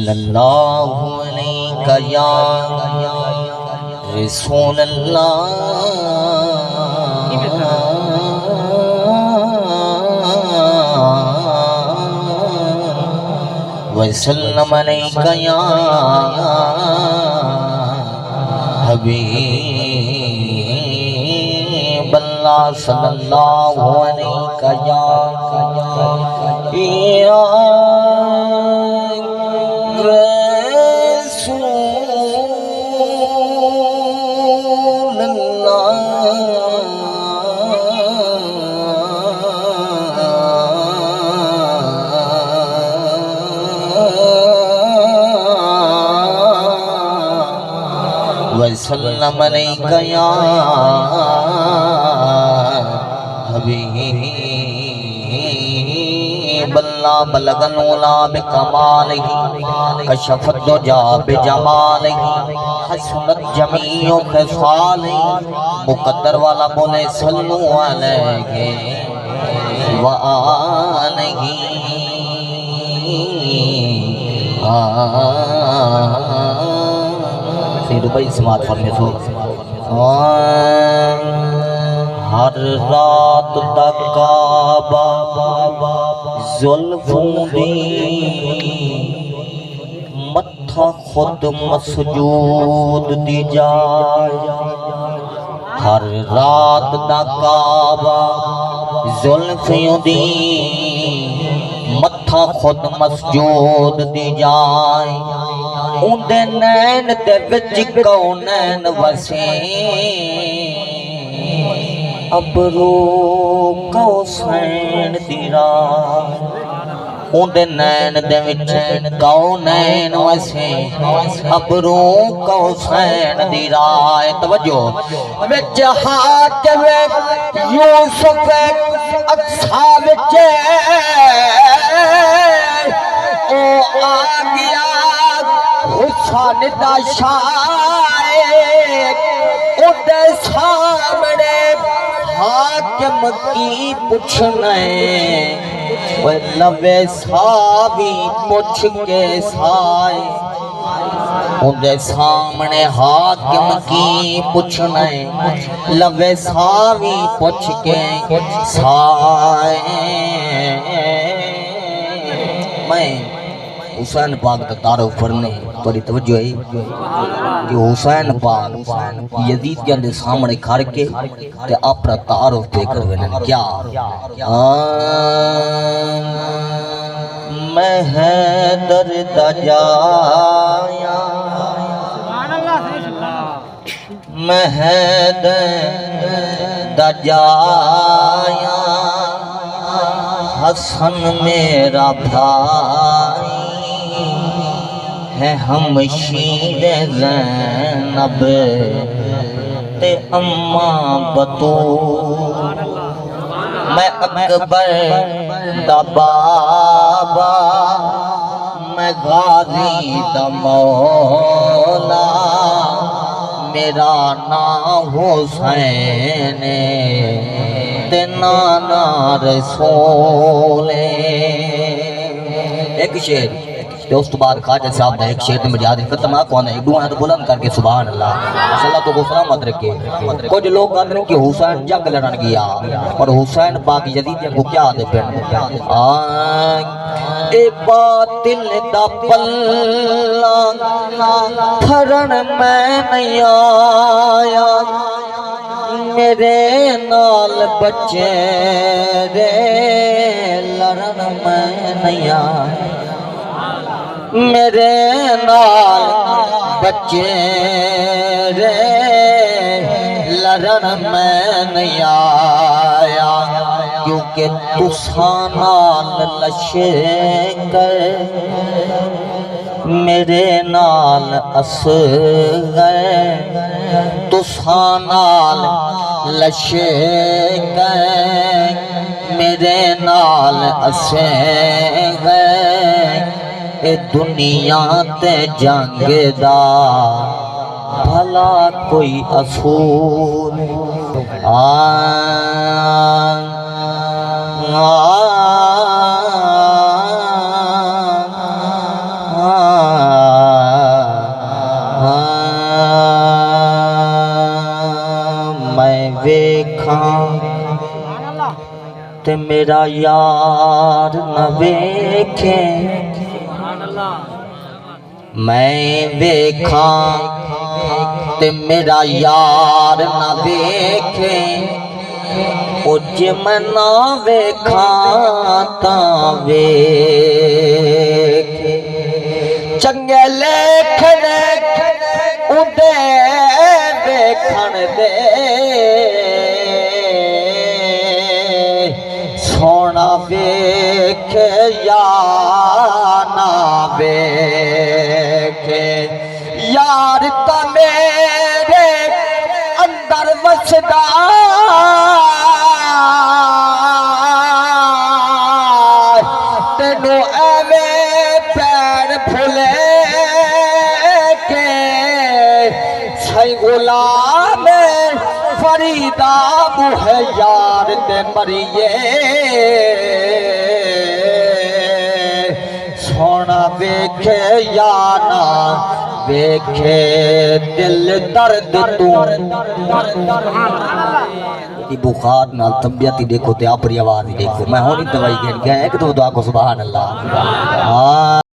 صلی اللہ علیہ یا رسول اللہ وسلم علیہ یا حبیب اللہ صلی اللہ علیہ یا رسول اللہ وسلم علیہ یا حبیب اللہ بلغ العلا بکمالہ کشف الدجا بجمالہ حسنت جمیع خصالہ مقدر والا بولے صلو علیہ وآلہ سید بھائی سماعت فرمائے سو ہر رات تک کعبہ زلفوں دی متھا خود مسجود دی جائے ہر رات تک کعبہ زلفوں دی متھا خود مسجود دی جائے اندے نین دے وچ کونین وسے ابرو کوسین دیرا اندے نین دے وچ کونین وسے ابرو کوسین دیرا توجہ وچ ہاتھ وچ یوسف اقصا وچ او آ گیا حسن دا شائق اُدھے سامنے حاکم کی پوچھنے وہ لوے ساوی پوچھ کے سائے اُدھے سامنے حاکم کی پوچھنے لوے ساوی پوچھ کے سائے میں حسین پاک دا تعارف کرنے توڑی توجہ ہے کہ حسین پاک یزید کے اندر سامنے کھار کے تے اپنا تعارف دے کر وینن کیا میں حیدر دا جایا میں حیدر دا جایا حسن میرا بھائی ہے ہمشیر زینب تے اماں بطول میں اکبر دا بابا میں غازی دا مولا میرا نام حسین تے نانا رسول ایک شعر دوست بعد خواجہ صاحب نے ایک شعر میں یاد ختم کون ہے دعا تو بلند کر کے سبحان اللہ اللہ تو کو سلامت رکھے کچھ لوگ کہتے ہیں کہ حسین جنگ لڑن گیا اور حسین پاک یزید کو کیا دے پھر اے باطل دا پلہ پھڑن میں نہیں آیا میرے نال بچے رے لڑن میں نہیں آیا میرے نال بچے رے لڑن میں نہیں آیا کیونکہ تساں نال لشے کر میرے نال اصغر تساں نال لشے کر میرے نال اصغر اے دنیا تے جنگ دا بھلا کوئی اصول ویکھاں تے میرا یار نہ ویکھے میں ویکھاں تے میرا یار نہ ویکھے او جے میں نہ ویکھاں تاں ویکھے چنگے لیکھنے اُندے ویکھن دے سونا ویکھے یا نہ ویکھے یار تا میرے اندر وسدا تینو ایویں پیر پھلے کے سائی غلام فریدا بوہے یار تے مریے سونا ویکھے یا نہ ویکھے دل درد تو بخار نال طبیعت ہی دیکھو تے اپنی آواز ہی دیکھو میں ہونی دوائی گھن گیا ایک دو دعا کو سبحان اللہ